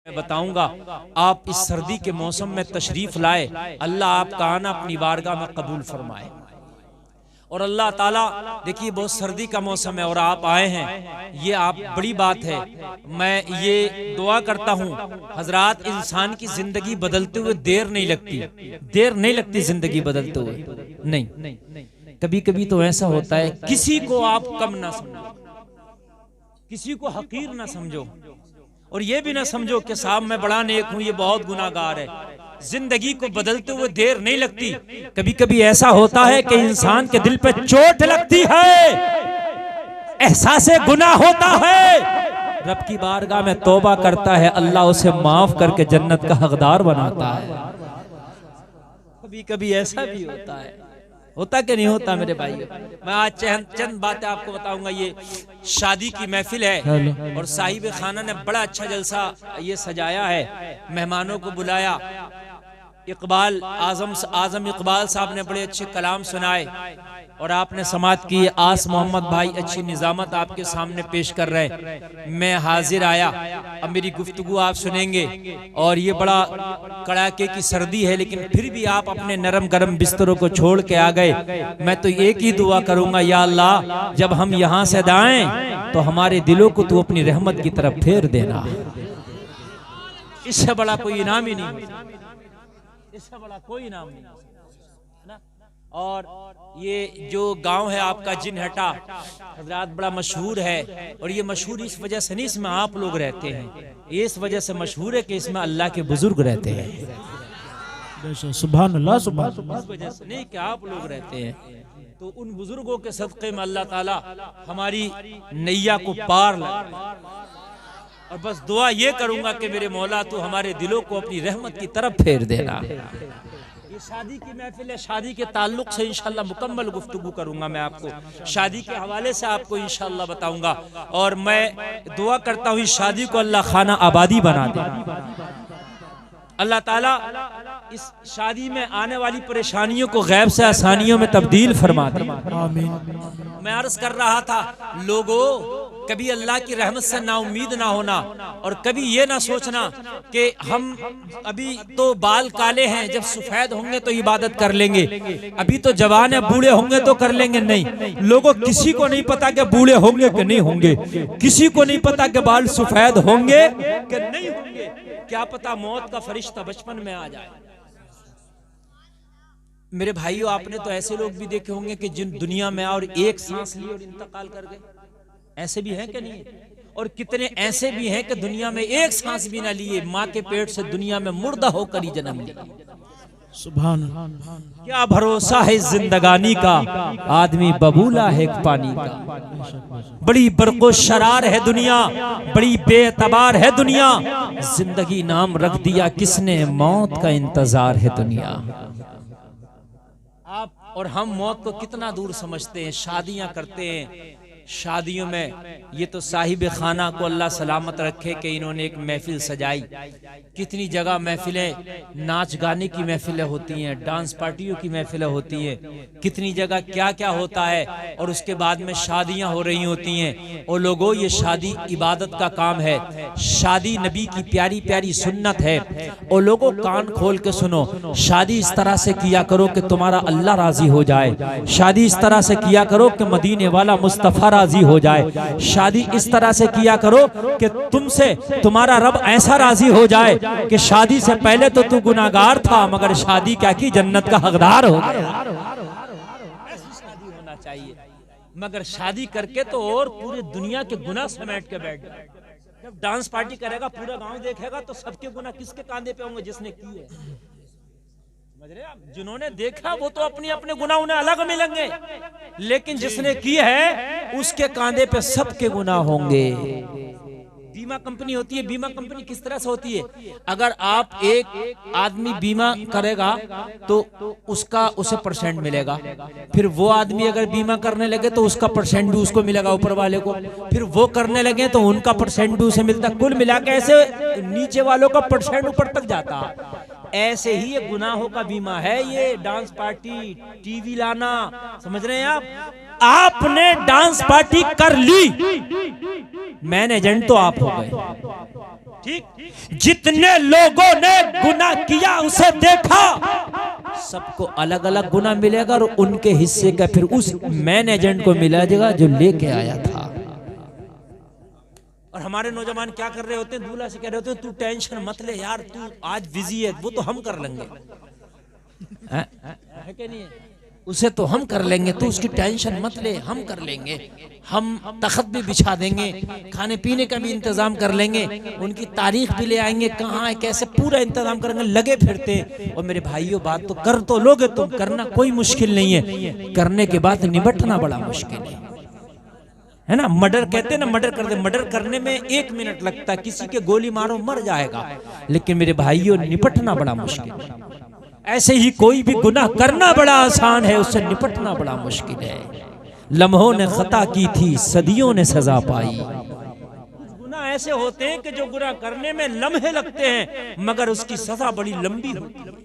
मैं बताऊंगा। आप इस सर्दी के मौसम में तशरीफ लाए, अल्लाह आपका आना अपनी बारगाह में कबूल फरमाए। और अल्लाह ताला, देखिए बहुत सर्दी का मौसम है और आप आए हैं, ये आप बड़ी बात है। मैं ये दुआ करता हूँ हजरात, इंसान की जिंदगी बदलते हुए देर नहीं लगती जिंदगी बदलते हुए नहीं। कभी कभी तो ऐसा होता है, किसी को आप कम ना समझो, किसी को हकीर ना समझो, और ये भी ना समझो कि साहब मैं बड़ा नेक हूं, ये बहुत गुनाहगार है। जिंदगी को बदलते हुए देर नहीं लगती। कभी कभी ऐसा होता है कि इंसान के दिल पे चोट लगती है, एहसास गुनाह होता है, रब की बारगाह में तौबा करता है, अल्लाह उसे माफ करके जन्नत का हकदार बनाता है। कभी कभी ऐसा भी होता कि नहीं होता मेरे भाई। मैं आज चंद बातें आपको बताऊंगा। ये शादी की महफिल है और साहिब खाना ने बड़ा अच्छा जलसा ये सजाया है, मेहमानों को बुलाया। इकबाल आजम इकबाल साहब ने बड़े अच्छे कलाम सुनाए और आपने समात की। आस मोहम्मद भाई अच्छी निजामत आपके सामने पेश कर रहे। मैं हाजिर आया, अब मेरी गुफ्तगू आप सुनेंगे। और ये बड़ा कड़ाके की सर्दी है, लेकिन फिर भी आप अपने नरम गरम बिस्तरों को छोड़ के आ गए। मैं तो एक ही दुआ करूंगा, या अल्लाह जब हम यहाँ से जाएं तो हमारे दिलों को तू अपनी रहमत की तरफ फेर देना। इससे बड़ा कोई इनाम ही नहीं, इससे बड़ा कोई इनाम नहीं ना। और ये जो गांव है आपका जिनहटा हजरात बड़ा मशहूर है, और ये मशहूर इस वजह से नहीं, इसमें आप लोग रहते हैं, इस वजह से मशहूर है कि इसमें अल्लाह के बुजुर्ग रहते हैं। सुभान अल्लाह, सुभान। इस वजह से नहीं कि आप लोग रहते हैं, तो उन बुजुर्गों के सदक़े में अल्लाह ताला हमारी नैया को पार लाए। और बस दुआ ये करूंगा कि मेरे मौला तू हमारे दिलों को अपनी रहमत की तरफ फेर देना। ये शादी की महफिल है, शादी के ताल्लुक से इंशाल्लाह मुकम्मल गुफ्तगू करूंगा। मैं आपको शादी के हवाले से आपको इंशाल्लाह बताऊंगा। और मैं दुआ करता हूँ इस शादी को अल्लाह खाना आबादी बना दे, अल्लाह ताला इस शादी में आने वाली परेशानियों को गैब से आसानियों में तब्दील फरमा दे। आमीन। मैं अर्ज कर रहा था, लोगों कभी अल्लाह की रहमत से नाउम्मीद ना होना, और कभी ये ना सोचना कि हम अभी तो बाल काले हैं, जब सफेद होंगे तो इबादत कर लेंगे, अभी तो जवान है, बूढ़े होंगे तो कर लेंगे। नहीं, लोगों किसी को नहीं पता कि बूढ़े होंगे कि नहीं होंगे, किसी को नहीं पता कि बाल सफेद होंगे कि नहीं होंगे। क्या पता मौत का फरिश्ता बचपन में आ जाए। मेरे भाइयों, आपने तो ऐसे लोग भी देखे होंगे कि जिन दुनिया में और एक सांस ली और इंतकाल कर गए, ऐसे भी हैं कि नहीं? और कितने ऐसे भी हैं कि दुनिया में एक सांस भी ना लिए, माँ के पेट से दुनिया में मुर्दा होकर ही जन्म लिया। सुभान। क्या भरोसा है जिंदगानी का, आदमी बबूला है पानी का। बड़ी बरको शरार है दुनिया, बड़ी बेतबार है दुनिया, जिंदगी नाम रख दिया किसने, मौत का इंतजार है दुनिया। आप और हम मौत को कितना दूर समझते हैं, शादियां करते हैं। शादियों में ये तो साहिब खाना को अल्लाह सलामत रखे कि इन्होंने एक महफिल सजाई। कितनी जगह महफिलें, नाच गाने की महफिलें होती हैं, डांस पार्टियों की महफिलें होती हैं, कितनी जगह क्या क्या होता है। और उसके बाद में शादियां हो रही होती हैं। और लोगों, ये शादी इबादत का काम है, शादी नबी की प्यारी प्यारी सुन्नत है। और लोगों कान खोल के सुनो, शादी इस तरह से किया करो कि तुम्हारा अल्लाह राजी हो जाए। शादी इस तरह से किया करो कि मदीने वाला मुस्तफा राजी हो जाए। शादी इस तरह से किया करो कि तुमसे तुम्हारा रब ऐसा राजी हो जाए कि शादी से पहले तो तू गुनाहगार था, मगर शादी क्या की जन्नत का हकदार हो गया। ऐसी शादी होना चाहिए। मगर शादी करके तो और पूरी दुनिया के गुनाह समेट के बैठ जाए। जब डांस पार्टी करेगा, पूरा गांव देखेगा, तो सबके गुनाह किसके कांधे पे होंगे? जिसने की है। जिन्होंने देखा वो तो अपने अपने गुनाह उन्हें अलग मिलेंगे, लेकिन जिसने की है उसके कांधे पे सबके गुनाह होंगे। बीमा कंपनी होती है, बीमा कंपनी किस तरह से होती है? अगर आप एक आदमी बीमा करेगा तो उसका उसे परसेंट मिलेगा, फिर वो आदमी अगर बीमा करने लगे तो उसका परसेंट भी उसको मिलेगा ऊपर वाले को, फिर वो करने लगे तो उनका परसेंट भी उसे मिलता। कुल मिला के ऐसे नीचे वालों का परसेंट ऊपर तक जाता। ऐसे ही ये गुनाहों का बीमा है, ये डांस पार्टी, टीवी लाना, समझ रहे हैं आप? आपने डांस पार्टी कर ली, मैनेजेंट तो आप हो गए। ठीक। जितने लोगों ने गुनाह किया उसे देखा, सबको अलग अलग गुनाह मिलेगा और उनके हिस्से का फिर उस मैन एजेंट को मिला जाएगा जो लेके आया था। और हमारे नौजवान क्या कर रहे होते हैं, दूल्हा से कह रहे होते हैं तू टेंशन मत ले यार, तू आज बिजी है, वो तो हम कर लेंगे, है कि नहीं है? उसे तो हम कर लेंगे, तू उसकी टेंशन मत ले, हम कर लेंगे, हम तख्त भी बिछा देंगे, खाने पीने का भी इंतजाम कर लेंगे, उनकी तारीख भी ले आएंगे, कहाँ है कैसे पूरा इंतजाम करेंगे, लगे फिरते। और मेरे भाइयों बात तो कर तो लोगे तुम, करना कोई मुश्किल नहीं है, करने के बाद निपटना बड़ा मुश्किल है ना। मर्डर कहते हैं ना, मर्डर करते, मर्डर करने में 1 मिनट लगता है, किसी के गोली मारो मर जाएगा, लेकिन मेरे भाइयों निपटना बड़ा मुश्किल है। ऐसे ही कोई भी गुनाह करना बड़ा आसान है, उससे निपटना बड़ा मुश्किल है। लम्हों ने खता की थी, सदियों ने सजा पाई। कुछ गुनाह ऐसे होते हैं कि जो गुनाह करने में लम्हे लगते हैं, मगर उसकी सजा बड़ी लंबी होती है,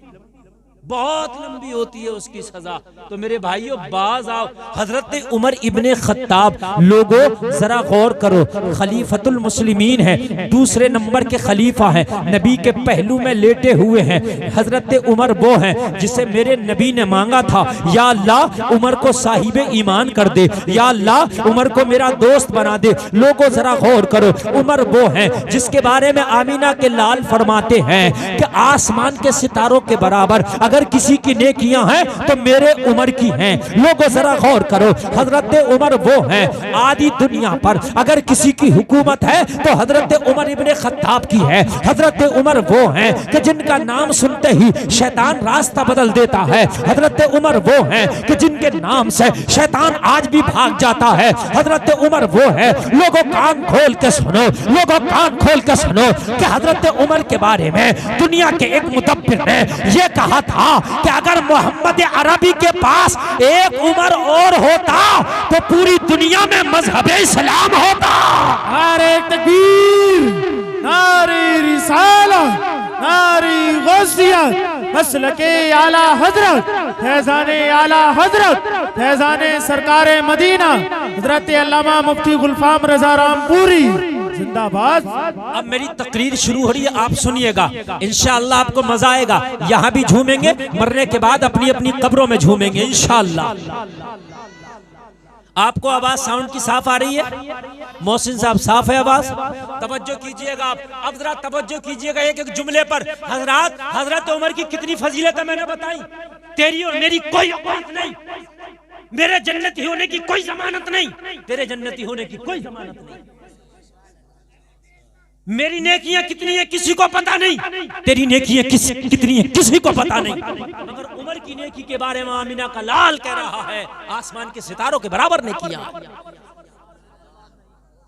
बहुत लंबी होती है उसकी सजा। तो मेरे भाइयों बाज आओ, हजरत उमर इब्ने खत्ताब, लोगों जरा गौर करो, खलीफतुल मुस्लिमीन है, दूसरे नंबर के खलीफा हैं, नबी के पहलू में लेटे हुए हैं। हजरत उमर वो हैं जिसे मेरे नबी ने मांगा था, या अल्लाह उमर को साहिबे ईमान कर दे, या अल्लाह उमर को मेरा दोस्त बना दे। लोगों जरा गौर करो, उमर वो हैं जिसके बारे में आमीना के लाल फरमाते हैं कि आसमान के सितारों के बराबर अगर किसी की नेकियां हैं तो मेरे उमर की हैं। लोगों जरा गौर करो, हजरत उमर वो हैं, आदि दुनिया पर अगर किसी की हुकूमत है तो हजरत उमर इब्ने खत्ताब की है। हजरत उमर वो हैं कि जिनका नाम सुनते ही शैतान रास्ता बदल देता है। हजरत उमर वो हैं कि जिनके नाम से शैतान आज भी भाग जाता है। हजरत उमर वो है, लोगों कान खोल के सुनो, लोगों कान खोल के सुनो कि हजरत उमर के बारे में दुनिया के एक मुदब्बिर ने यह कहा था कि अगर मोहम्मद अरबी के पास एक उमर और होता तो पूरी दुनिया में मजहब इस्लाम होता। नारे तकबीर, नारे रिसालत, नारे गौसियत, मसलके आला हजरत, फैजाने आला हजरत, फैजाने सरकारे मदीना हजरत अल्लामा मुफ्ती गुलफाम रजा रामपुरी जिंदाबाद। अब मेरी तकरीर शुरू हो रही है, आप सुनिएगा, इंशाअल्लाह आपको मजा आएगा। यहाँ भी झूमेंगे, मरने के बाद अपनी अपनी कब्रों में झूमेंगे इंशाअल्लाह। आपको आवाज साउंड की साफ आ रही है? मोहसिन साहब साफ है आवाज? तवज्जो कीजिएगा आप, अब जरा तवज्जो कीजिएगा एक एक जुमले पर। हजरत उमर की कितनी फजीलत है मैंने बताई। तेरी और मेरी कोई औकात नहीं, मेरे जन्नती होने की कोई जमानत नहीं, तेरे जन्नती होने की कोई जमानत नहीं। मेरी नेकियां कितनी है किसी को पता नहीं, तेरी नेकियां कितनी है किसी को पता नहीं, मगर उमर की नेकी के बारे में आमीना का लाल कह रहा है आसमान के सितारों के बराबर नेकियां।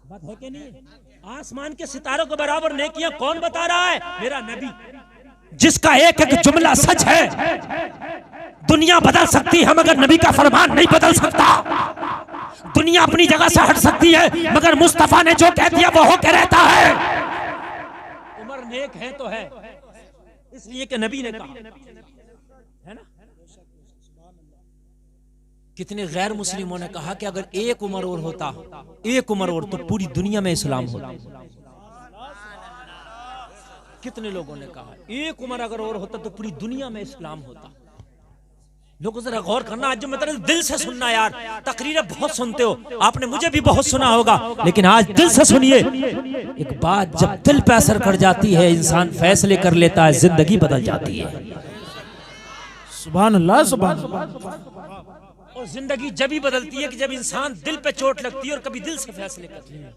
बात है कि नहीं? आसमान के सितारों के बराबर नेकियां कौन बता रहा है? मेरा नबी, जिसका एक एक जुमला सच है। दुनिया बदल सकती है मगर नबी का फरमान नहीं बदल सकता। दुनिया अपनी जगह से हट सकती है मगर मुस्तफा ने जो कह दिया वो होकर रहता है। उमर नेक है तो है, इसलिए कि नबी ने कहा, है ना। कितने गैर मुस्लिमों ने कहा कि अगर एक उमर और होता, एक उमर और, तो पूरी दुनिया में इस्लाम होता। कितने लोगों ने कहा एक उमर अगर और होता तो पूरी दुनिया में इस्लाम होता। लोगों जरा गौर करना, आज जो मतलब दिल से सुनना यार। तकरीरें बहुत सुनते हो, आपने मुझे भी बहुत सुना होगा, लेकिन आज दिल से सुनिए। एक बात जब दिल पे असर कर जाती है, इंसान फैसले कर लेता है, जिंदगी बदल जाती है। सुभान अल्लाह, सुभान अल्लाह। और जिंदगी जब ही बदलती है कि जब इंसान दिल पे चोट लगती है और कभी दिल से फैसले करती है।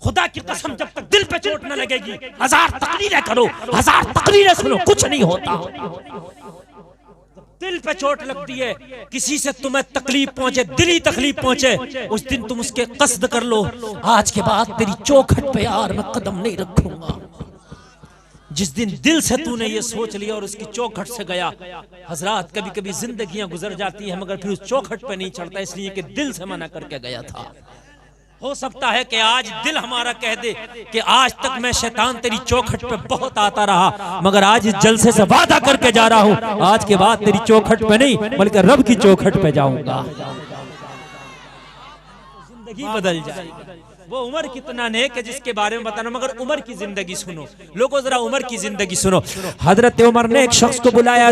खुदा की कसम, जब तक दिल पे चोट न लगेगी, 1000 तकरीरें करो, 1000 तकरीरें सुनो, कुछ नहीं होता। दिल पे चोट लगती है, किसी से तुम्हें तकलीफ पहुंचे, दिली तकलीफ पहुंचे, उस दिन तुम उसके कस्द कर लो, आज के बाद तेरी चौखट पे यार मैं कदम नहीं रखूंगा। जिस दिन दिल से तूने ये सोच लिया और उसकी चौखट से गया। हजरात, कभी कभी जिंदगियां गुजर जाती हैं मगर फिर उस चौखट पे नहीं चढ़ता, इसलिए कि दिल से मना करके गया था। हो सकता है कि आज दिल हमारा कह दे कि आज तक मैं शैतान तेरी चौखट पे बहुत आता रहा, मगर आज इस जलसे से वादा करके जा रहा हूं, आज के बाद तेरी चौखट पे नहीं बल्कि रब की चौखट पे जाऊंगा। जिंदगी बदल जाएगी। वो उमर कितना नेक है जिसके बारे में बताना, मगर उमर की जिंदगी सुनो लोगों, जरा उमर की जिंदगी सुनो। हजरत उमर ने एक शख्स को बुलाया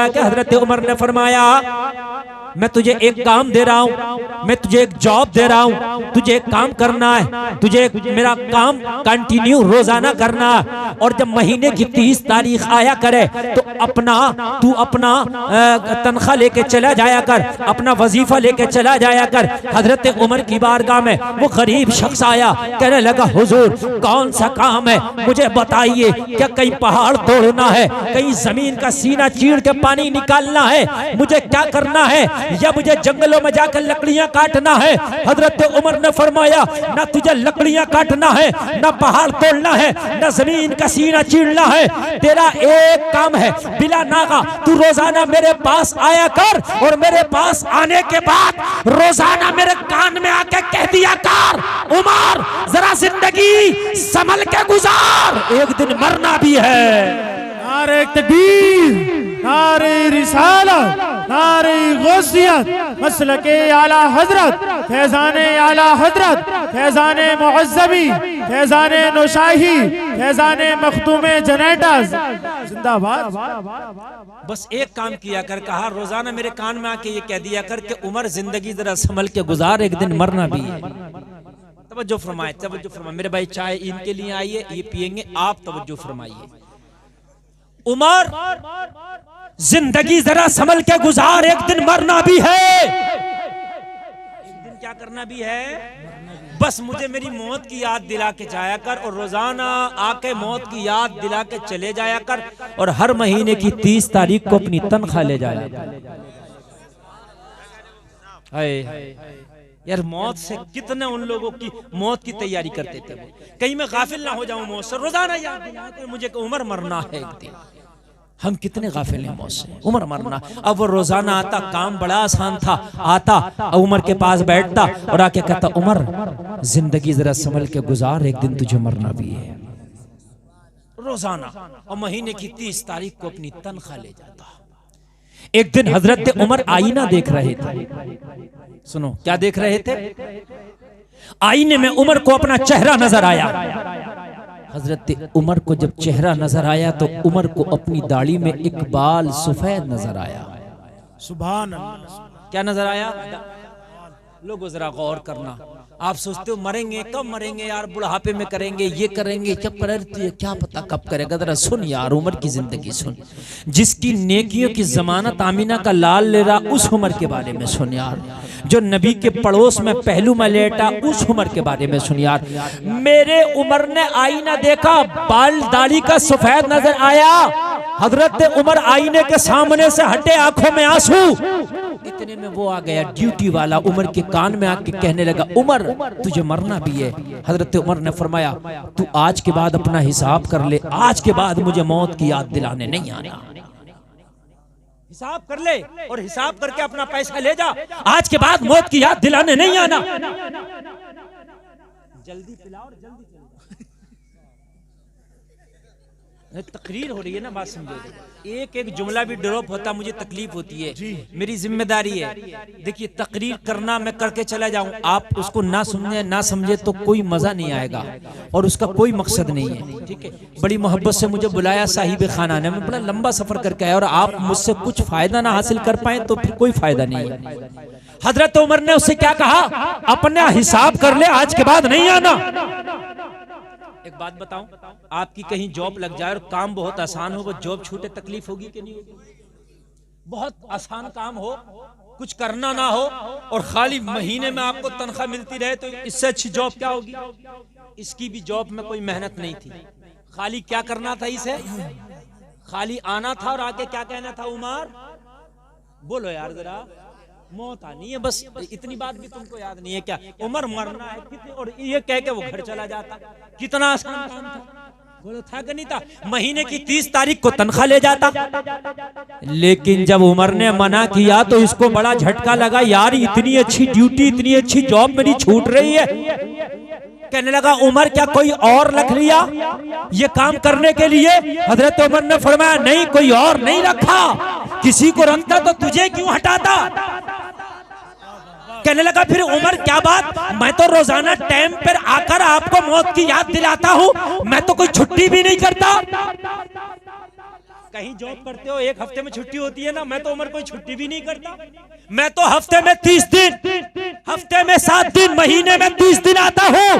के हजरत उमर ने फरमाया, मैं तुझे एक काम दे रहा हूँ, मैं तुझे एक जॉब दे रहा हूँ, तुझे एक काम करना है, तुझे मेरा काम कंटिन्यू रोजाना करना है, और जब महीने की 30 तारीख आया करे तो तू अपना तनख्वाह लेके चला जाया कर, अपना वजीफा लेके चला जाया कर। हजरत उमर की बारगाह में वो गरीब शख्स आया, कहने लगा हुजूर कौन सा काम है मुझे बताइए, क्या कहीं पहाड़ तोड़ना है, कहीं जमीन का सीना चीर के पानी निकालना है, मुझे क्या करना है, या मुझे जंगलों में जाकर लकड़ियां काटना है। हजरत उमर ने फरमाया, ना तुझे लकड़ियां काटना है, ना पहाड़ तोड़ना है, ना जमीन का सीना चीरना है, तेरा एक काम है, बिला नागा तू रोजाना मेरे पास आया कर, और मेरे पास आने के बाद रोजाना मेरे कान में आके कह दिया कर, उमर जरा जिंदगी संभल के गुजार, एक दिन मरना भी है। नारे तकबीर, नारे रिसालत, नारे गौसियत, मसलके आला हजरत, फैजाने आला हजरत, फैजाने मुअज़्ज़बी, फैजाने नौशाही, फैजाने मखदूमे जनेटास जिंदाबाद। बस एक काम किया कर, कहा रोजाना मेरे कान में आके ये कह दिया कर कि उमर जिंदगी जरा संभल के गुजार, एक दिन मरना भी है। तवज्जो फरमाए, तवज्जो फरमाए मेरे भाई, चाय इनके लिए आइए, ये पियेंगे, आप तवज्जो फरमाइए। उमर जिंदगी जरा संभल के गुजार, एक दिन मरना भी है। एक दिन क्या करना भी है, बस मुझे मेरी मौत की याद दिला के जाया कर, और रोजाना आके मौत की याद दिला के चले जाया कर, और हर महीने की 30 तारीख को अपनी तनख्वाह ले जाया कर। यार मौत से कितने उन लोगों की मौत की तैयारी करते थे, कहीं मैं गाफिल ना हो जाऊं मौत से, रोजाना याद दिलाते मुझे उमर मरना है एक दिन। हम कितने गाफिल हैं मौत से, उमर मरना। अब वो रोजाना आता, काम बड़ा आसान था, आता उमर के पास बैठता और आके कहता, उमर जिंदगी जरा संभल के गुजार, एक दिन तुझे मरना भी है। रोजाना, और महीने की 30 तारीख को अपनी तनख्वाह ले जाता। एक दिन हजरत उमर आईना देख रहे थे, सुनो क्या देख रहे थे, आईने में उमर को अपना चेहरा नजर आया। हजरत उमर को जब चेहरा नजर आया तो उमर को अपनी दाढ़ी में एक बाल सफेद नजर आया। सुभान अल्लाह। क्या नजर आया? लोगों जरा गौर करना, आप सोचते हो मरेंगे, कब मरेंगे यार, बुढ़ापे में करेंगे, ये करेंगे, जब करे क्या पता कब करेगा। जरा सुन यार, उमर की जिंदगी सुन, जिसकी नेकियों की जमानत आमीना का लाल ले रहा, उस उमर के बारे में सुन यार। जो नबी के पड़ोस में पहलू में लेटा, उस उमर के बारे में सुन यार। मेरे उमर ने आईना देखा, बाल दाढ़ी का सफेद नजर आया। हजरत उमर आईने के सामने से हटे, आंखों में आंसू। इतने में वो आ गया ड्यूटी वाला, उमर के कान में आके कहने लगा, उमर तुझे मरना भी है। हजरत उमर ने फरमाया, तू आज के बाद अपना हिसाब कर ले, आज के बाद मुझे मौत की याद दिलाने नहीं आना। हिसाब कर ले और हिसाब करके अपना पैसा ले जा, आज के बाद मौत की याद दिलाने नहीं आना। जल्दी पिलाओ और जल्दी चलो। तकरीर हो रही है ना, बात समझो। एक एक जुमला भी ड्रॉप होता मुझे तकलीफ होती है, मेरी जिम्मेदारी है। देखिए तकरीर करना मैं करके चला जाऊं, आप उसको ना सुने ना समझे तो कोई मजा नहीं आएगा और उसका कोई मकसद नहीं है। ठीक है, बड़ी मोहब्बत से मुझे बुलाया साहिब खाना ने, मैं बड़ा लंबा सफर करके आया और आप मुझसे कुछ फायदा ना हासिल कर पाए तो फिर कोई फायदा नहीं है। हजरत उमर ने उससे क्या कहा, अपना हिसाब कर ले, आज के बाद नहीं आना। एक बात बताऊं, आपकी कहीं जॉब लग जाए और काम बहुत आसान हो, वो जॉब छूटे तकलीफ होगी कि नहीं होगी? बहुत आसान काम हो, कुछ करना ना हो और खाली महीने में आपको तनख्वाह मिलती रहे, तो इससे अच्छी जॉब क्या होगी? इसकी भी जॉब में कोई मेहनत नहीं थी, खाली क्या करना था, इसे खाली आना था और आके क्या कहना था, उमर बोलो यार जरा, मौत आनी है, बस इतनी बात भी तुमको याद नहीं है क्या? उमर मरना है कितने, और ये कह के वो घर चला जाता। कितना आसान काम था, बोलो था कि नहीं था? महीने की 30 तारीख को तनख्वाह ले जाता। लेकिन जब उमर ने मना किया तो इसको बड़ा झटका लगा, यार इतनी अच्छी ड्यूटी, इतनी अच्छी जॉब मेरी छूट रही है। कहने लगा, उमर क्या कोई और रख लिया ये काम करने के लिए? हजरत उमर ने फरमाया, नहीं, कोई और नहीं रखा, किसी को रखता तो तुझे क्यों हटाता? कहने लगा फिर उमर क्या बात, मैं तो रोजाना टाइम पर आकर आपको मौत की याद दिलाता हूं, मैं तो कोई छुट्टी भी नहीं करता। कहीं जॉब करते हो 1 हफ्ते में छुट्टी होती है ना, मैं तो उमर कोई छुट्टी भी नहीं करता। मैं तो हफ्ते में 30 दिन, हफ्ते में 7 दिन, महीने में 30 दिन आता हूं,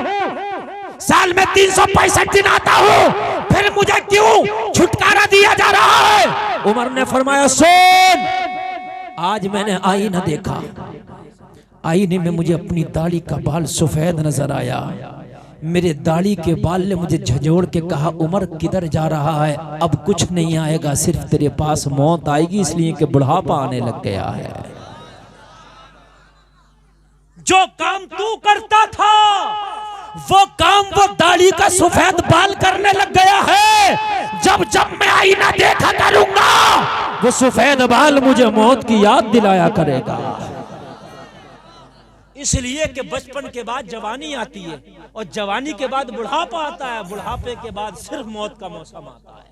साल में 365 दिन आता हूं, फिर मुझे क्यों छुटकारा दिया जा रहा है? उमर ने फरमाया सुन, आज मैंने आईना देखा, आईने में मुझे अपनी दाढ़ी का बाल सफेद नजर आया, मेरे दाढ़ी के बाल ने मुझे झंझोड़ के कहा उमर किधर जा रहा है? अब कुछ नहीं आएगा, सिर्फ तेरे पास मौत आएगी, इसलिए कि बुढ़ापा आने लग गया है। जो काम तू करता था वो काम वो दाढ़ी का सफेद बाल करने लग गया है। जब जब मैं आईना देखा करूंगा वो सफेद बाल मुझे मौत की याद दिलाया करेगा। इसलिए कि बचपन के बाद जवानी आती है और जवानी के बाद बुढ़ापा आता है, बुढ़ापे के बाद सिर्फ मौत का मौसम आता है।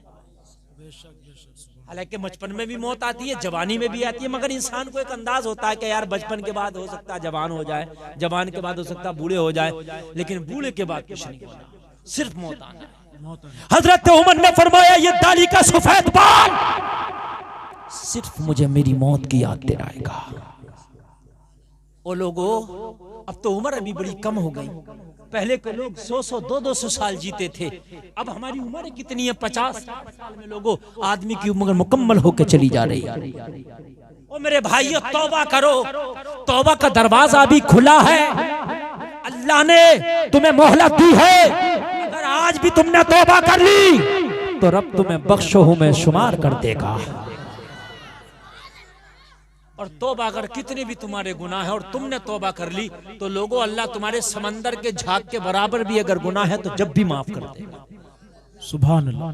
हालांकि बचपन में भी मौत आती है, जवानी में भी आती है, मगर इंसान को एक अंदाज होता है कि यार बचपन के बाद हो सकता है जवान हो जाए, जवान के बाद हो सकता है बूढ़े हो जाए, लेकिन बूढ़े के बाद कुछ नहीं होना, सिर्फ मौत आना है। हजरत उमर ने फरमाया ये दाढ़ी का सफेद बाल सिर्फ मुझे मेरी मौत की याद दिलाएगा। ओ लोगों, अब तो उम्र अभी बड़ी कम हो गई, पहले के लोग 100-100, 200-200 साल जीते थे, अब हमारी उम्र कितनी है? 50-60 साल में लोगों आदमी की उम्र मुकम्मल होकर चली जा रही है। ओ मेरे भाइयों, तौबा करो, तौबा का दरवाजा अभी खुला है, अल्लाह ने तुम्हें मोहलत दी है। अगर आज भी तुमने तौबा कर ली तो रब तुम्हें बख्शों में शुमार कर देगा। और तौबा अगर कितने भी तुम्हारे गुनाह है और तुमने तौबा कर ली तो लोगों अल्लाह तुम्हारे समंदर के झाग के बराबर भी अगर गुनाह है तो जब भी माफ कर देगा। सुभान अल्लाह,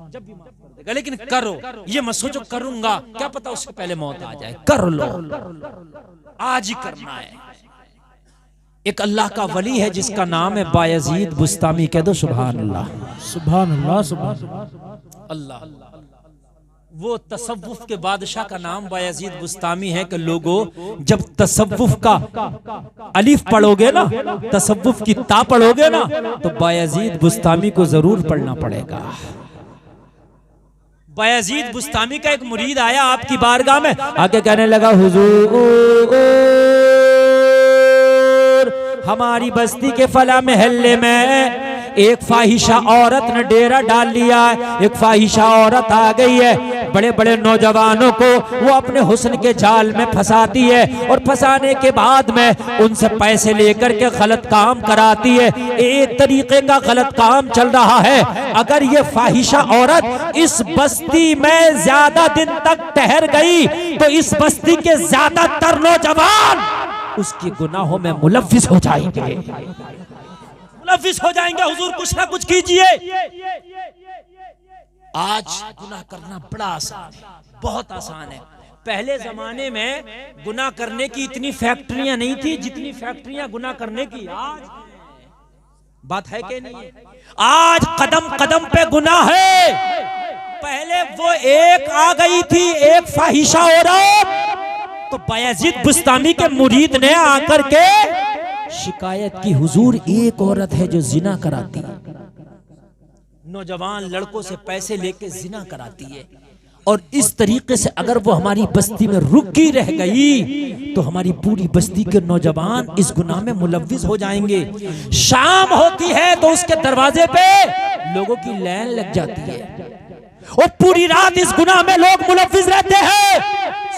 जब भी माफ कर देगा। लेकिन करो, ये मत सोचो करूंगा, क्या पता उससे पहले मौत आ जाए। कर लो, आज ही करना है। एक अल्लाह का वली है जिसका नाम है बायजीद बुस्तामी, कह दो सुभान अल्लाह, सुभान अल्लाह, सुभान अल्लाह। वो तसव्वुफ के बादशाह का नाम बायजीद बुस्तामी है कि लोगों जब तसव्वुफ का अलिफ पढ़ोगे ना, तसव्वुफ की ता पढ़ोगे ना, तो बायजीद बुस्तामी को जरूर पढ़ना पड़ेगा। बायजीद बुस्तामी का एक मुरीद आया आपकी बारगाह में, आके कहने लगा हुजूर हमारी बस्ती के फला महल्ले में एक फाहिशा औरत ने डेरा डाल लिया है, एक फाहिशा औरत आ गई है, बड़े बड़े नौजवानों को वो अपने हुस्न के जाल में फंसाती है और फंसाने के बाद में उनसे पैसे लेकर के गलत काम कराती है। एक तरीके का गलत काम चल रहा है। अगर ये फाहिशा औरत इस बस्ती में ज्यादा दिन तक ठहर गई तो इस बस्ती के ज्यादातर नौजवान उसके गुनाहों में मुलव्विस हो जाएंगे, मुलव्विस हो जाएंगे। हुजूर कुछ ना कुछ कीजिए। आज गुनाह करना बड़ा आसान है, बहुत आसान है। पहले जमाने में गुनाह करने की इतनी फैक्ट्रियां नहीं थी जितनी फैक्ट्रियां गुनाह करने की आज। बात है कि नहीं? आज कदम कदम पे गुनाह है। पहले वो एक आ गई थी, एक फाहिशा औरत, तो बायजीद बुस्तामी के मुरीद ने आकर के शिकायत की, हुजूर एक औरत है जो जिना कराती है, नौजवान लड़कों से पैसे लेके जिना कराती है, और इस तरीके से अगर वो हमारी बस्ती में रुकी रह गई तो हमारी पूरी बस्ती के नौजवान इस गुनाह में मुलव्विस हो जाएंगे। शाम होती है तो उसके दरवाजे पे लोगों की लाइन लग जाती है और पूरी रात इस गुनाह में लोग मुलव्विस रहते हैं,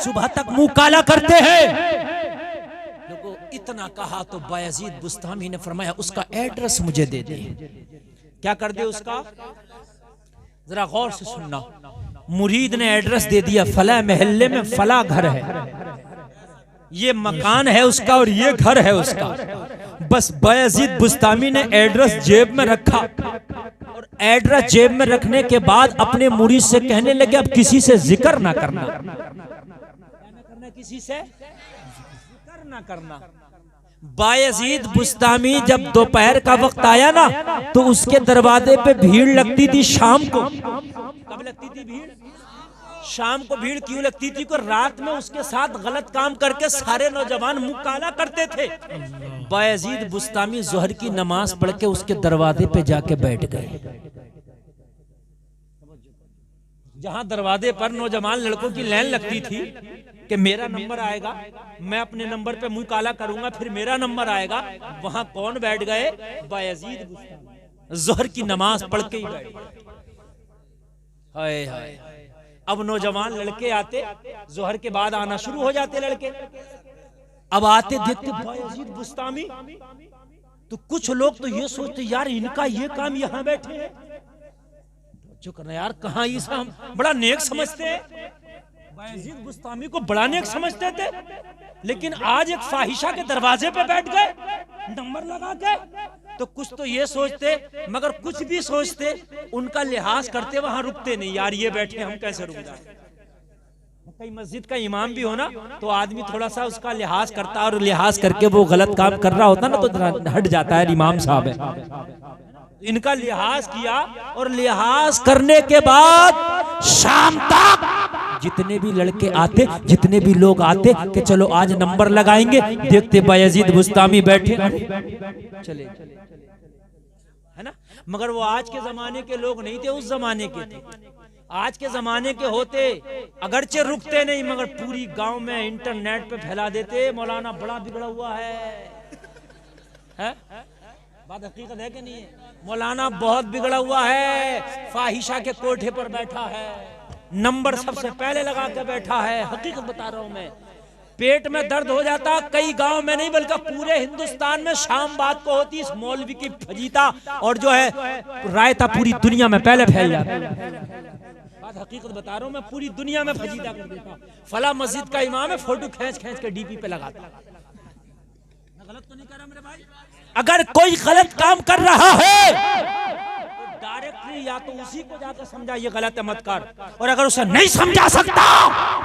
सुबह तक मुंह काला करते हैं। लोगों इतना कहा तो बायजीद बुस्तामी ने फरमाया उसका एड्रेस मुझे दे दे। क्या कर दे उसका? जरा गौर से सुनना। मुरीद ने एड्रेस दे दिया, फला महल्ले में फला घर है, ये मकान है उसका और ये घर है उसका। बस बायजीद बुस्तामी ने एड्रेस जेब में रखा और एड्रेस जेब में रखने के बाद अपने मुरीद से कहने लगे अब किसी से जिक्र ना करना, किसी से जिक्र ना करना। बायजीद बुस्तामी जब दोपहर का वक्त आया ना तो उसके दरवाजे पे भीड़ लगती थी शाम को। कब लगती थी भीड़? शाम को भीड़ क्यों लगती थी? को रात में उसके साथ गलत काम करके सारे नौजवान मुंह काला करते थे। बायजीद बुस्तामी जोहर की नमाज पढ़ के उसके दरवाजे पे जाके बैठ गए। जहां दरवाजे पर नौजवान लड़कों की लाइन लगती थी कि मेरा नंबर आएगा, मैं अपने नंबर पे मुंह काला करूंगा, फिर मेरा नंबर आएगा, वहां कौन बैठ गए? बायजीद बुस्तामी जोहर की नमाज पढ़ के ही बैठ गए। हाय हाय। अब नौजवान लड़के आते, जोहर के बाद आना शुरू हो जाते लड़के। अब आते देखते बायजीद बुस्तामी, तो कुछ लोग तो ये सोचते यार इनका ये काम यहाँ बैठे हैं, जो करना यार कहाँ ये हम बड़ा नेक समझते हैं। बायजीद बुस्तामी को बड़ा नेक समझते थे, लेकिन आज एक फाहिशा के दरवाजे पे बैठ गए नंबर लगा के। तो कुछ तो ये सोचते, मगर कुछ भी सोचते, उनका लिहाज करते वहां रुकते नहीं। यार ये बैठे हम कैसे रुक जाए? कई मस्जिद का इमाम भी हो ना, तो आदमी थोड़ा सा उसका लिहाज करता, और लिहाज करके वो गलत काम कर रहा होता ना तो हट जाता है, इमाम साहब है। इनका लिहाज किया, और लिहाज करने के बाद शाम तक जितने भी लड़के आते, जितने भी लोग आते कि चलो आज नंबर लगाएंगे, देखते बायजीद बुस्तामी बैठे चले, है ना। मगर वो आज के जमाने के लोग नहीं थे, उस जमाने के थे। आज के जमाने के होते, अगरचे रुकते नहीं, मगर पूरी गांव में इंटरनेट पे फैला देते मौलाना बड़ा बिगड़ा हुआ है? बात हकीकत है कि नहीं है? मौलाना बहुत बिगड़ा हुआ है, फाहिशा के कोठे पर बैठा है, नंबर सबसे पहले लगा के बैठा है। हकीकत बता रहा हूं मैं। पेट में दर्द हो जाता, कई गांव में नहीं बल्कि पूरे हिंदुस्तान में शाम बात को होती, इस मौलवी की फजीता और जो है रायता पूरी दुनिया में पहले फैल जाता। बात हकीकत बता रहा हूं मैं, पूरी दुनिया में फजीता कर देता। फला मस्जिद का इमाम है, फोटो खींच खींच के डीपी पे लगाता। गलत तो नहीं कर रहा मेरे भाई? अगर कोई गलत काम कर रहा है तो डायरेक्टली या तो उसी को जाकर समझा ये गलत है मत कर, और अगर उसे नहीं समझा सकता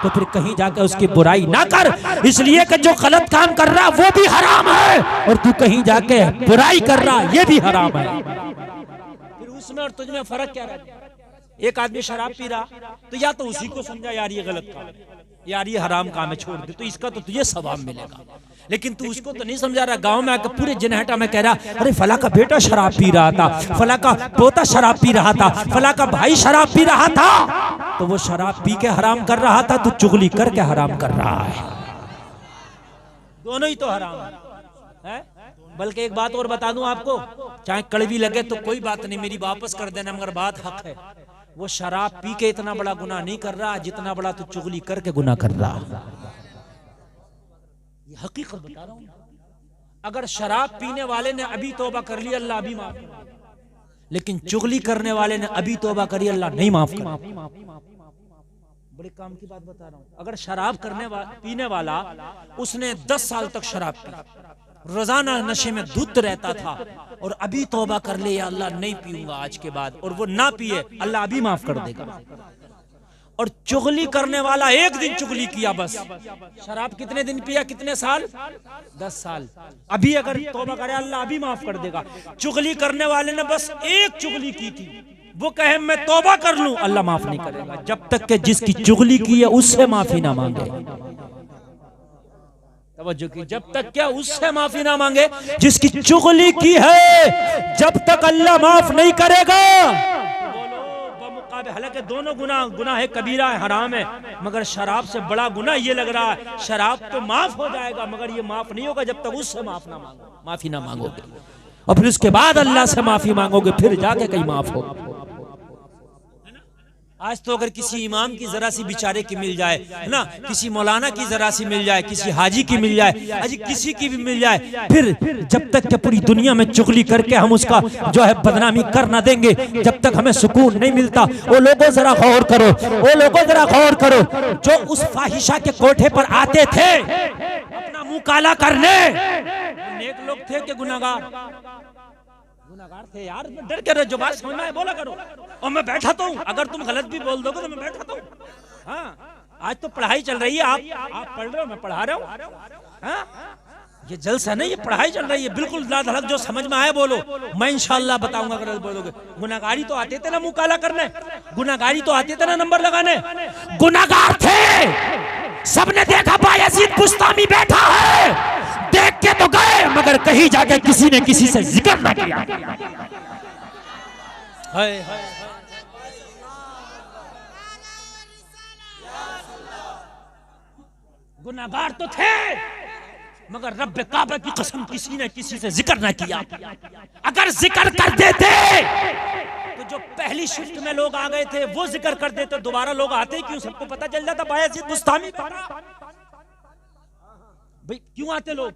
तो फिर कहीं जाकर उसकी बुराई ना कर, इसलिए कि जो गलत काम कर रहा वो भी हराम है, और तू कहीं जाके बुराई कर रहा ये भी हराम है। फिर उसमें और तुझमें फर्क क्या रहता? एक आदमी शराब पी रहा, तो या तो उसी को समझा यार ये गलत काम है, यार ये हराम काम है, छोड़ दे, तो इसका तो तुझे सवाब मिलेगा। लेकिन तू उसको तो नहीं समझा रहा। गांव में आकर पूरे जनहटा में कह रहा, अरे फला का बेटा शराब पी रहा था, फला का पोता शराब पी रहा था, फला का भाई शराब पी रहा था, तो वो शराब पी के हराम कर रहा था, तू चुगली करके हराम कर रहा है। दोनों ही तो हराम है। बल्कि एक बात और बता दूं आपको, चाहे कड़वी लगे तो कोई बात नहीं, मेरी वापस कर देना, मगर बात हक है। वो शराब पी के इतना बड़ा गुनाह नहीं कर रहा जितना बड़ा तू चुगली करके गुनाह कर रहा। ये हकीकत बता रहा हूं। अगर शराब पीने वाले ने अभी तौबा कर ली, अल्लाह अभी माफ कर, लेकिन चुगली करने वाले ने अभी तौबा करी, अल्लाह नहीं माफ कर। बड़े काम की बात बता रहा हूं। अगर शराब पीने वाला, उसने 10 साल तक शराब पी, रोजाना नशे में धुत रहता था, और अभी तौबा कर ले या अल्लाह नहीं पीऊंगा आज के बाद, और वो ना पिए, अल्लाह अभी माफ कर देगा। और चुगली करने वाला एक दिन चुगली किया बस, शराब कितने दिन पिया, कितने साल? 10 साल। अभी अगर तौबा करे अल्लाह अभी माफ कर देगा। चुगली करने वाले ने बस एक चुगली की थी, वो कहे मैं तौबा कर लूं, अल्लाह माफ नहीं करेगा जब तक कि जिसकी चुगली की है उससे माफी ना मांगे। तवज्जो की, जब तक क्या उससे माफी ना मांगे, जिसकी चुगली की है जब तक अल्लाह माफ नहीं करेगा। हालांकि दोनों गुनाह है, कबीरा है, हराम है, मगर शराब से बड़ा गुनाह ये लग रहा है। शराब तो माफ हो जाएगा, मगर ये माफ नहीं होगा जब तक उससे माफी ना मांगोगे, और फिर उसके बाद अल्लाह से माफी मांगोगे, फिर जाके कहीं माफ हो। आज तो अगर किसी इमाम की जरा सी बेचारे की मिल जाए, है ना, किसी मौलाना की जरा सी मिल जाए, किसी हाजी की मिल जाए, अजी किसी की भी मिल जाए, फिर जब तक कि पूरी दुनिया में चुगली करके हम उसका जो है बदनामी कर ना देंगे, जब तक हमें सुकून नहीं मिलता। वो लोगों जरा गौर करो, वो लोगों जरा गौर करो, जो उस फाहिशा के कोठे पर आते थे अपना मुंह काला करने, नेक लोग थे कि गुनाहगार? गुनाहगार थे यार। डर के रहे, जो बात समझ में आए बोला करो, और मैं बैठा तो हूं, अगर तुम गलत भी बोल दोगे तो मैं बैठा तो हूं। हाँ, आज तो पढ़ाई चल रही है, आप पढ़ रहे हो, मैं पढ़ा रहा हूं। हाँ, ये जलसा नहीं, ये पढ़ाई चल रही है, बिल्कुल धड़क जो समझ में आए बोलो, मैं इंशाअल्लाह बताऊंगा अगर बोलोगे। गुनाहगारी तो आते थे ना मुंह काला करने, गुनाहगारी तो आते थे ना नंबर लगाने, गुनाहगार थे। सबने देखा बायजीद बुस्तामी बैठा है, देख के तो गए मगर कहीं जाके किसी ने किसी से जिक्र ना किया। गुनाहगार तो थे मगर रब्बे काबा की कसम किसी ने किसी से जिक्र ना किया। अगर जिक्र कर देते तो जो पहली शिफ्ट में लोग आ गए थे वो जिक्र कर देते, दोबारा लोग आते क्यों? सबको पता चल जाता बायजीद बुस्तामी भाई क्यों आते लोग,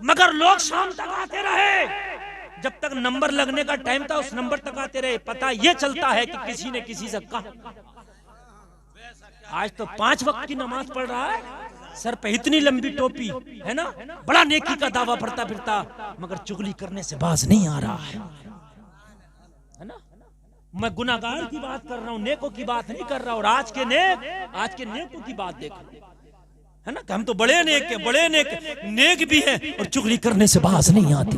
मगर लोग शाम तक आते रहे, जब तक नंबर लगने का टाइम था उस नंबर तक आते रहे। पता ये चलता है कि किसी ने किसी से कहा। आज तो 5 वक्त की नमाज पढ़ रहा है, सर पे इतनी लंबी टोपी है ना, बड़ा नेकी का दावा पड़ता फिरता, मगर चुगली करने से बाज नहीं आ रहा है ना। मैं गुनाहगार की बात कर रहा हूँ, नेकों की बात नहीं कर रहा। और आज के नेकों की बात देखो है ना, कि हम तो बड़े नेक भी हैं और चुगली करने से बाज नहीं आती।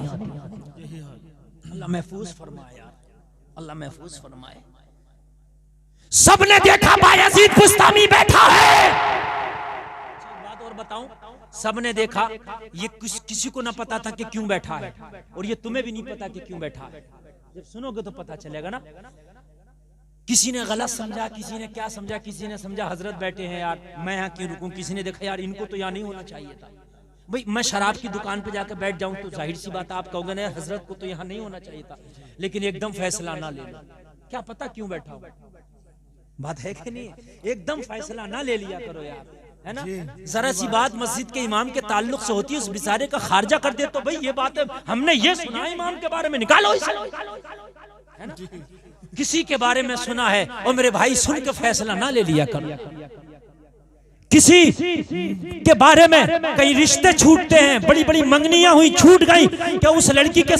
अल्लाह महफूज फरमाए, अल्लाह महफूज फरमाए। सबने देखा बायजीद बुस्तामी बैठा है। बात और बताऊं, सबने देखा, ये किसी को ना पता था कि क्यों बैठा है, और ये तुम्हें भी नहीं पता कि क्यों बैठा है। जब सुनोगे तो पता चलेगा ना। किसी ने गलत समझा, किसी ने क्या समझा, किसी ने समझा हजरत बैठे हैं यार मैं यहाँ क्यों रुकूं, किसी ने देखा यार इनको तो यहाँ नहीं होना चाहिए था। भाई मैं शराब की दुकान पे जाकर बैठ जाऊं तो जाहिर सी बात आप कहोगे ना हजरत को तो यहाँ नहीं होना चाहिए था, लेकिन एकदम फैसला ना ले लो, क्या पता क्यों बैठा हो। बात है कि नहीं, एकदम फैसला ना ले लिया करो यार, है ना। जरा सी बात मस्जिद के इमाम के ताल्लुक से होती है, उस बेचारे का खारजा कर दे तो भाई ये बात है हमने ये सुना इमाम के बारे में, निकालो इसे, है ना। किसी के बारे में सुना है और मेरे भाई सुन के फैसला ना ले लिया करो। किसी के बारे में कई रिश्ते छूटते हैं, बड़ी बड़ी मंगनियां हुई छूट गई, क्या उस लड़के के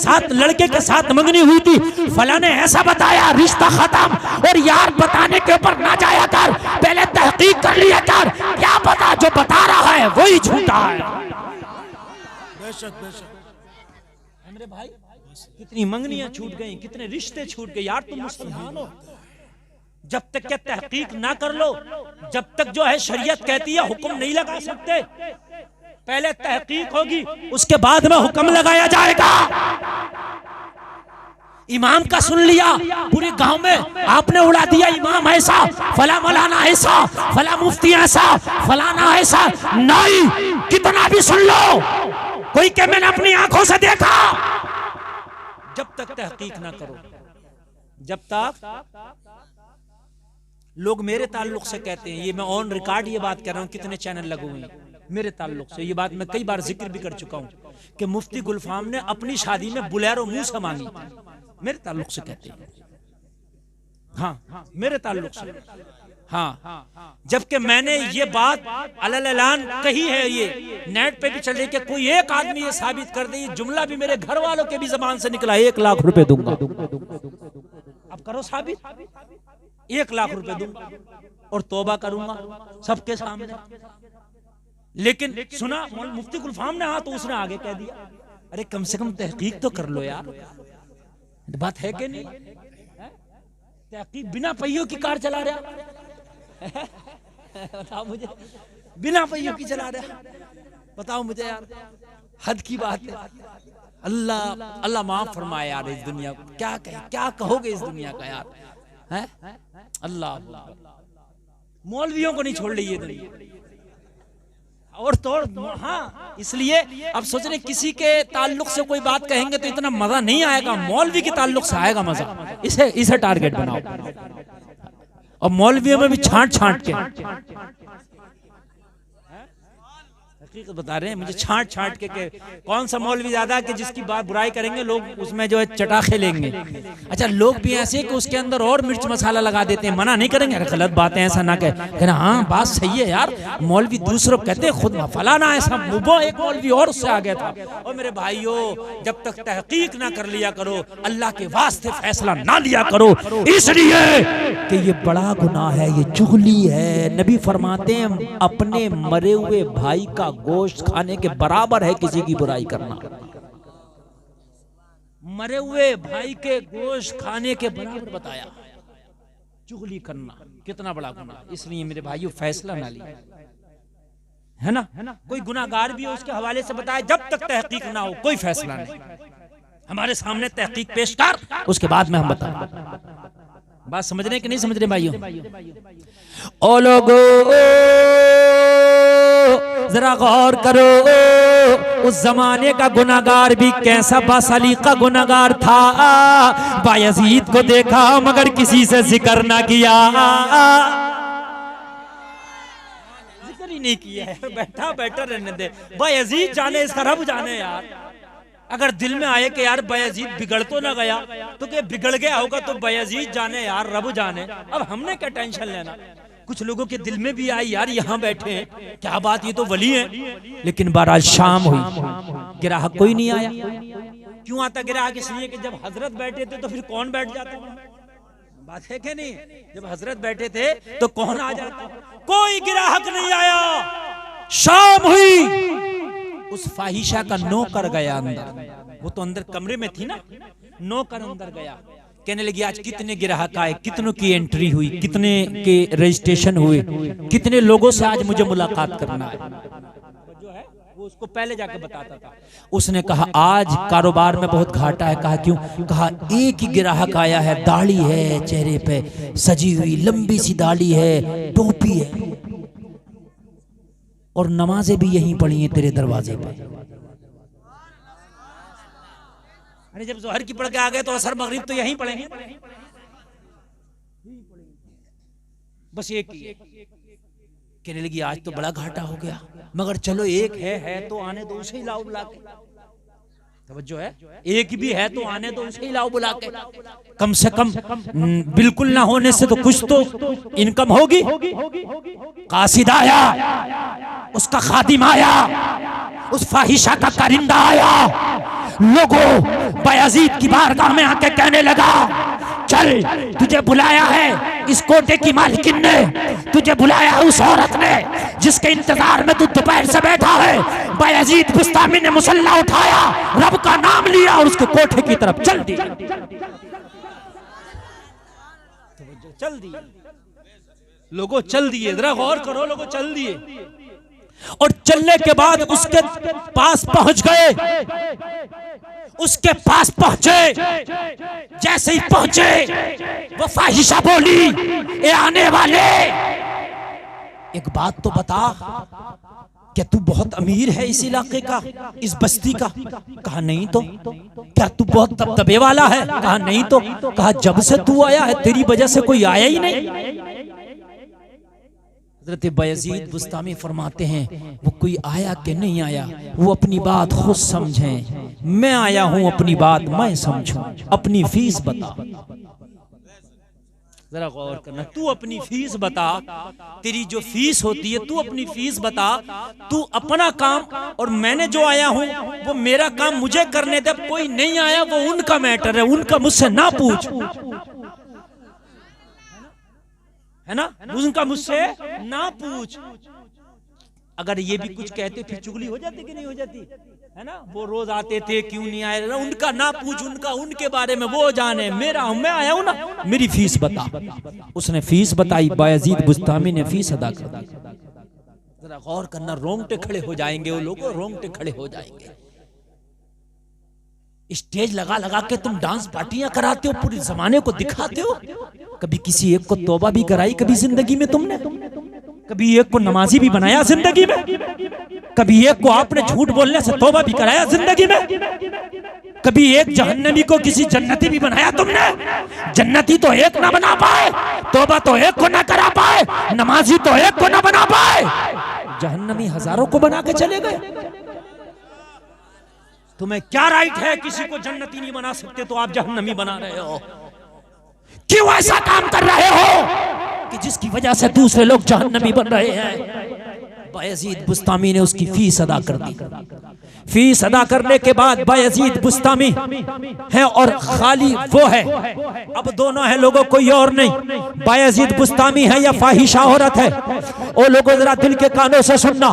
साथ मंगनी हुई थी, फला ने ऐसा बताया रिश्ता खत्म, और यार बताने के ऊपर ना जाया कर, पहले तहकीक कर लिया कर, क्या पता जो बता रहा है वही झूठा है। बेशक मेरे भाई कितनी मंगनियां छूट गई, कितने रिश्ते छूट गए यार। तुम मुसलमान हो, जब तक क्या तहकीक ना कर लो, जब तक जो है शरीयत कहती है हुक्म नहीं लगा सकते, पहले तहकीक होगी उसके बाद में हुक्म लगाया जाएगा। इमाम का सुन लिया पूरे गांव में आपने उड़ा दिया, इमाम ऐसा, फला मौलाना ऐसा, फला मुफ्ती ऐसा, फलाना ऐसा, नहीं कितना भी सुन लो, कोई के मैंने अपनी आंखों से देखा, जब तक तहकीक ना करो, जब तक लोग मेरे ताल्लुक से कहते हैं, ये मैं ऑन रिकॉर्ड ये बात कर रहा हूँ, कितने चैनल लगे हुए हैं मेरे ताल्लुक से, ये बात मैं कई बार जिक्र भी कर चुका हूँ कि मुफ्ती गुलफाम ने अपनी शादी में बुलेरो मुंह से मांगी, मेरे ताल्लुक से कहते हैं, हाँ मेरे ताल्लुक से, हाँ। जबकि मैंने ये बात अलग कही है, ये नेट पे भी चल रही कि कोई एक आदमी ये साबित कर दे, ये जुमला भी मेरे घर वालों के भी जबान से निकला, 1 लाख रुपए दूंगा, अब करो साबित, 1 लाख रुपए दूंगा और तौबा करूंगा सबके सामने। लेकिन सुना मुफ्ती गुलफाम ने, हाँ, तो उसने आगे कह दिया, अरे कम से कम तहकीक तो कर लो यार, बात है कि नहीं, तहकीक बिना पहियों की कार चला रहा बताओ मुझे, बिना पहियों की चला रहा, बताओ मुझे यार, हद की बात है। अल्लाह माफ फरमाए यार, इस दुनिया को क्या कहोगे इस दुनिया का यार, है अल्लाह। मौलवियों को नहीं छोड़ रही ये दुनिया, और तो हाँ, इसलिए अब सोच रहे किसी के ताल्लुक से कोई बात कहेंगे तो इतना मजा नहीं आएगा, मौलवी के ताल्लुक से आएगा मजा, इसे टारगेट बनाओ। और मौलवियों में भी छांट के हकीकत बता रहे हैं मुझे, छांट के कौन सा मौलवी ज्यादा कि जिसकी बात बुराई करेंगे लोग उसमें जो है चटाखे लेंगे। अच्छा, लोग भी ऐसे कि उसके अंदर और मिर्च मसाला लगा देते हैं, मना नहीं करेंगे, अरे गलत बात है ऐसा ना कहना, हाँ बात सही है यार, मौलवी दूसरों कहते हैं खुद फलाना ऐसा, वो एक मौलवी और उससे आ गया था। और मेरे भाइयों, जब तक तहकीक ना कर लिया करो, अल्लाह के वास्ते फैसला ना लिया करो, इसलिए कि ये बड़ा गुनाह है, ये चुगली है। नबी फरमाते हैं अपने मरे हुए भाई का गोश्त खाने के बराबर है किसी की बुराई करना। मरे हुए भाई के गोश्त खाने के बराबर बताया। चुगली करना कितना बड़ा गुनाह। इसलिए मेरे भाइयों फैसला ना लिया, है ना, कोई गुनाहगार भी हो उसके हवाले से बताए, जब तक तहकीक ना हो कोई फैसला नहीं। हमारे सामने तहकीक पेश कर, उसके बाद में हम बताएं। बात समझ रहे कि नहीं समझ रहे भाइयों? ओ लोगो जरा गौर करो, उस जमाने का गुनाहगार भी कैसा बासलीका गुनाहगार था। बायजीद को देखा मगर किसी से जिक्र ना किया, जिक्र ही नहीं किया है, बैठा बैठा रहने दे। बायजीद जाने, इसका रब जाने यार। अगर दिल में आए कि यार बायजीद बिगड़ तो ना गया, तो क्या बिगड़ गया होगा तो बायजीद जाने यार, रब जाने। अब हमने क्या टेंशन लेना। कुछ लोगों के दिल में भी आई यार यहाँ बैठे हैं, क्या बात, ये तो वली हैं। लेकिन बहरहाल शाम हुई, गिराहक कोई नहीं आया। क्यों आता गिराहक? इसलिए कि जब हजरत बैठे थे तो फिर कौन बैठ जाता? बात है कि नहीं? जब हजरत बैठे थे तो कौन आ जाता? कोई गिराहक नहीं आया। शाम हुई, उस फाहिशा का नौकर गया अंदर। वो तो अंदर कमरे में थी ना, नौकर अंदर गया, कहने लगी आज कितने ग्राहक आए, कितनों की एंट्री हुई, कितने के रजिस्ट्रेशन हुए, कितने लोगों से आज मुझे मुलाकात करना है। जो है वो उसको पहले जाके बताता था। उसने कहा आज कारोबार में बहुत घाटा है। कहा क्यों? कहा एक ही ग्राहक आया है, दाढ़ी है चेहरे पे सजी हुई, लंबी सी दाढ़ी है, टोपी है, और नमाजें भी यहीं पढ़ी हैं तेरे दरवाजे पे। अरे जब जोहर की पढ़ के आ गए तो असर मगरिब तो यहीं पढ़ेंगे। बस एक ही। कहने लगी आज तो बड़ा घाटा हो गया, मगर चलो एक है तो आने दो, उसे ही लाओ बुला के। तवज्जो है, एक भी है तो आने दो, उसे ही लाओ बुला के। कम से कम बिल्कुल ना होने से तो कुछ तो इनकम होगी। कासिद आया, उसका खादिम आया, उस फाहिशा का कारिंदा आया। लोगों बायजीद की बारगाह में आके कहने लगा चल तुझे बुलाया है इस कोटे की मालकिन ने, तुझे बुलाया है उस औरत ने जिसके इंतजार में तू दोपहर से बैठा है। बायजीद बुस्तामी ने मुसल्ला उठाया, रब का नाम लिया और उसके कोठे की तरफ चल दिया। चल दिए लोगों, चल दिए। जरा गौर करो, लोगों चल दिए। और चलने के बाद उसके पास पहुंच गए। उसके पास पहुंचे, जैसे ही पहुंचे वो फाहिशा बोली ए आने वाले, एक बात तो बता, क्या तू बहुत अमीर है इस इलाके का, इस बस्ती का? कहा नहीं तो। क्या तू बहुत दबदबे वाला है? कहा नहीं तो। कहा जब से तू आया है तेरी वजह से कोई आया ही नहीं। हज़रत बायजीद बुस्तामी फरमाते हैं वो कोई आया कि नहीं आया वो अपनी बात खुद समझें। मैं आया हूं अपनी बात मैं समझूं। अपनी फीस बता। जरा गौर करना, तू अपनी फीस बता। तेरी जो फीस होती है तू अपनी फीस बता। तू अपना काम, और मैंने जो आया हूं वो मेरा काम मुझे करने दे। कोई नहीं आया वो उनका मैटर है, उनका मुझसे ना पूछ, है ना, उनका मुझसे ना पूछ। अगर ये भी कुछ कहते फिर चुगली हो जाती कि नहीं हो जाती, है ना? वो रोज आते थे, क्यों नहीं आए? उनका ना पूछ, उनका उनके बारे में वो जाने, मेरा मैं आया हूं ना, मेरी फीस बता। उसने फीस बताई, बायजीद बुस्तामी ने फीस अदा कर दी। जरा गौर करना, रोंगटे खड़े हो जाएंगे वो लोग, रोंगटे खड़े हो जाएंगे। स्टेज लगा लगा के तुम डांस पार्टियां कराते हो, पूरे जमाने को दिखाते हो। कभी किसी एक को तौबा भी कराई कभी जिंदगी में तुमने? कभी एक को नमाजी भी बनाया जिंदगी में? कभी एक को आपने झूठ बोलने से तौबा भी कराया जिंदगी में? कभी एक जहन्नमी को किसी जन्नती भी बनाया तुमने? जन्नती तो एक ना बना पाए, तौबा तो एक को ना करा पाए, नमाजी तो एक को ना बना पाए, जहन्नमी हजारों को बना के चले गए। तुम्हें क्या राइट है किसी को जन्नती नहीं बना सकते तो आप जहन्नमी बना रहे हो? क्यों ऐसा काम कर रहे हो कि जिसकी वजह से दूसरे लोग जहन्नमी बन रहे हैं? बायजीद बुस्तामी ने उसकी फीस अदा कर दी। फीस अदा करने के बाद बायजीद बुस्तामी है और खाली वो है, अब दोनों है लोगों, कोई और नहीं। बायजीद बुस्तामी है या फाहिशा औरत है? ओ लोगों जरा दिल के कानों से सुनना।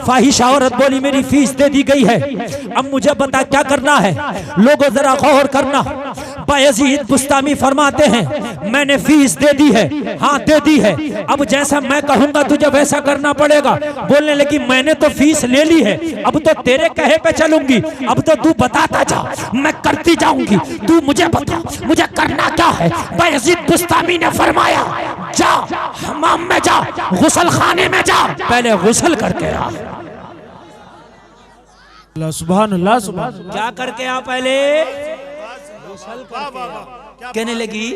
फाहिशा औरत बोली मेरी फीस दे दी गई है, अब मुझे बता क्या करना है। लोगों जरा गौर करना। बायजीद बुस्तामी फरमाते हैं मैंने फीस दे दी है, हाँ दे दी है, अब जैसा मैं कहूंगा तुझे वैसा करना पड़ेगा। बोलने लगी मैंने तो फीस ले ली है, अब तो तेरे कहे पे चलूंगी, अब तो तू बताता जा, मैं करती जाऊंगी, तू मुझे बता मुझे करना क्या है। बायजीद बुस्तामी ने फरमाया जा हमाम में जा, गुसल खाने में जा, पहले गुसल करके आ। सुभान अल्लाह, सुभान। क्या करके आ पहले? गुसल करके आ। कहने लगी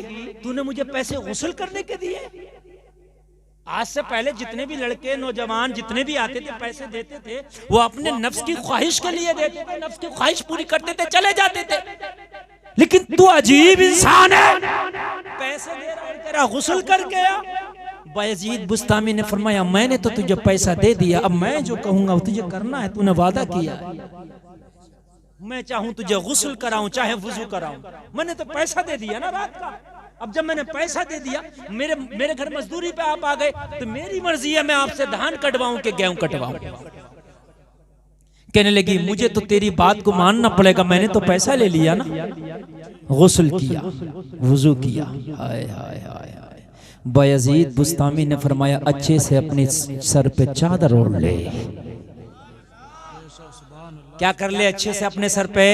तूने मुझे पैसे गुसल करने के दिए? आज से पहले जितने भी लड़के नौजवान जितने भी आते थे पैसे देते थे वो अपने नफ्स की ख्वाहिश के लिए देते थे, नफ्स की ख्वाहिश पूरी करते थे, चले जाते थे। लेकिन तू अजीब इंसान है, पैसे दे रहा है तेरा गुसल करके आ। बायजीद बुस्तामी ने फरमाया मैंने तो तुझे पैसा दे दिया, अब मैं जो कहूंगा तुझे करना है, तूने वादा किया है। मैं चाहूं तुझे गुस्ल कराऊं चाहे वुजू कराऊं, मैंने तो पैसा दे दिया ना रात का। अब जब मैंने पैसा दे दिया, मेरे घर मजदूरी पे आप आ गए, तो मेरी मर्जी है मैं आपसे धान कटवाऊं कि गेहूं कटवाऊं। कहने लगी मुझे तो तेरी बात को मानना पड़ेगा, मैंने तो पैसा ले लिया ना। गुस्ल किया, वुजू किया। हाय हाय हाय हाय। बायजीद बुस्तामी ने फरमाया अच्छे से अपने सर पे चादर ओढ़ ले। क्या कर ले? अच्छे से अपने सर पे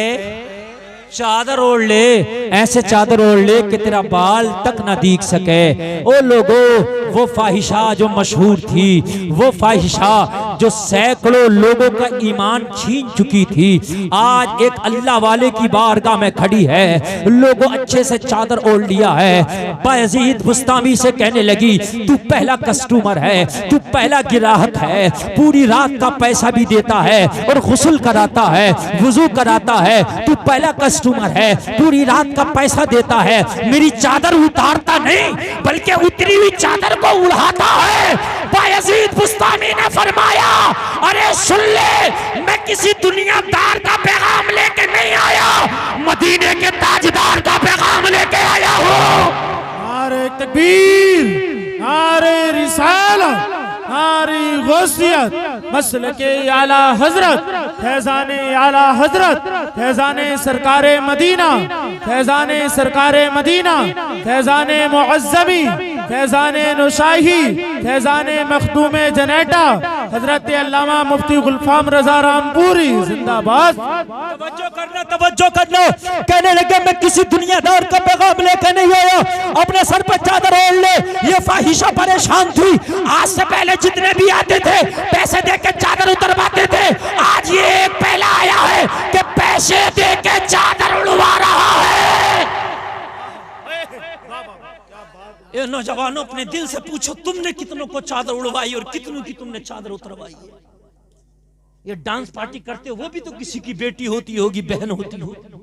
चादर ओढ़ ले, ऐसे चादर ओढ़ ले कि तेरा बाल तक ना दिख सके। ओ लोगों, वो फाहिशा जो मशहूर थी, वो फाहिशा जो सैकड़ों लोगों का ईमान छीन चुकी थी, आज एक अल्लाह वाले की बारगाह में खड़ी है। लोगों अच्छे से चादर ओढ़ लिया है। बायजीद बुस्तामी से कहने लगी तू पहला कस्टमर है, तू पहला ग्राहक है, पूरी रात का पैसा भी देता है और गुस्ल कराता है, वुजू कराता है, तू पहला कस्टमर है, पूरी रात का पैसा देता है, मेरी चादर उतारता नहीं बल्कि उतरी हुई चादर को उड़ाता है। बायजीद बुस्तामी ने फरमाया अरे सुन ले, मैं किसी दुनियादार का पैगाम लेके नहीं आया, मदीने के ताजदार का पैगाम लेके आया हूँ। नारे तकबीर, नारे रिसालत, नारे गौसियत, मसलके आला हजरत, फैजाने आला हजरत, फैजाने सरकारे मदीना, फैजाने सरकारे मदीना, फैजाने मुअज्जमी, फैजाने नुशाही, फैजाने मखदूमे जनेटा, हजरत अल्लामा मुफ्ती गुलफाम रजा रामपुरी जिंदाबाद। तवज्जो करना, तवज्जो करना। कहने लगे मैं किसी दुनियादार का पैगाम लेकर नहीं आया, अपने सर पर चादर ओढ़ ले। ये फाहिशा परेशान थी, आज से पहले जितने भी आते थे पैसे देके चादर उतरवाते थे, आज ये एक पहला आया है कि पैसे देके चादर उड़वा रहा है। ये नौजवानों अपने दिल से पूछो तुमने कितनों को चादर उड़वाई और कितनों की तुमने चादर उतरवाई है। ये डांस पार्टी करते हो वो भी तो किसी की बेटी होती होगी, बहन होती होगी,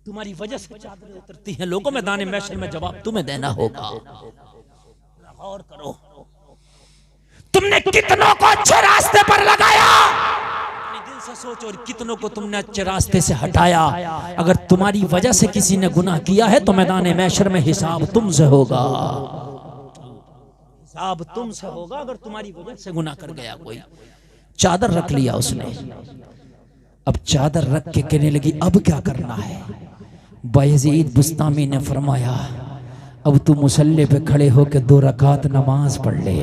तुम्हारी वजह से चादरें उतरती हैं। लोगों में दाने मैशर में जवाब तुम्हें देना होगा। गौर करो तुमने कितनों को अच्छे रास्ते पर लगाया, अपने दिल से सोचो, और कितनों को तुमने अच्छे रास्ते से हटाया। अगर तुम्हारी वजह से किसी ने गुनाह किया है तो मैदान महशर में हिसाब तुमसे होगा, हिसाब तुमसे होगा। अगर तुम्हारी वजह से गुनाह कर गया कोई। चादर रख लिया उसने, अब चादर रख के कहने लगी अब क्या करना है। बायजीद बुस्तामी ने फरमाया अब तू मुसल्ले पे खड़े होकर 2 रकात नमाज पढ़ ले।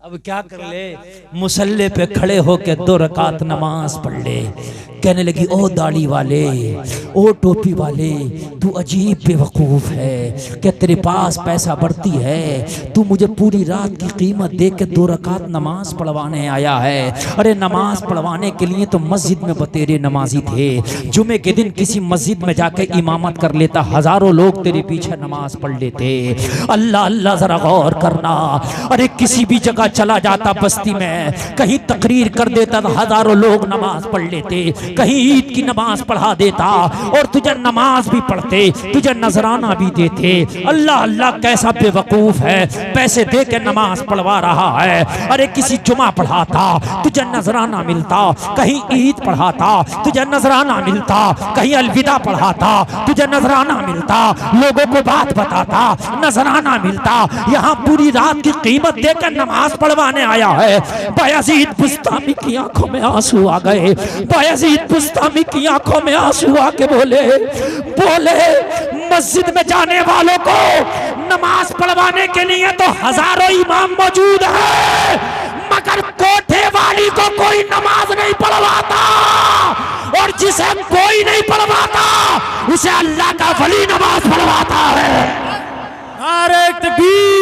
अब क्या कर ले? मुसल्ले पे खड़े होके 2 रकात नमाज पढ़ ले। कहने लगी ओ दाढ़ी वाले, ओ टोपी वाले, तू अजीब बेवकूफ है, क्या तेरे पास पैसा बढ़ती है? तू मुझे पूरी रात की कीमत दे के 2 रकात नमाज पढ़वाने आया है। अरे नमाज पढ़वाने के लिए तो मस्जिद में बतेरे नमाजी थे, जुमे के दिन किसी मस्जिद में जाके इमामत कर लेता, हजारों लोग तेरे पीछे नमाज पढ़ लेते। अल्लाह अल्लाह जरा गौर करना। अरे किसी भी जगह चला जाता बस्ती में, कहीं तकरीर कर देता तो हजारों लोग नमाज पढ़ लेते, कहीं ईद की नमाज पढ़ा देता और तुझे नमाज भी पढ़ते, तुझे नजराना भी देते। अल्लाह अल्लाह कैसा बेवकूफ है, पैसे दे के नमाज पढ़वा रहा है। अरे किसी जुमा पढ़ाता तुझे नजराना मिलता, कहीं ईद पढ़ाता तुझे नजराना मिलता, कहीं अलविदा पढ़ाता तुझे नजराना मिलता, लोगों को बात बताता नजराना मिलता। यहाँ पूरी रात की कीमत देकर नमाज पढ़वाने आया है। बायजीद बुस्तामी की आंखों में आंसू आ गए, बायजीद बुस्तामी की आंखों में आंसू आके बोले मस्जिद में जाने वालों को नमाज पढ़वाने के लिए तो हजारों इमाम मौजूद है, मगर कोठे वाली को कोई नमाज नहीं पढ़वाता, और जिसे कोई नहीं पढ़वाता उसे अल्लाह का वली नमाज पढ़वाता है। नारे तकबीर।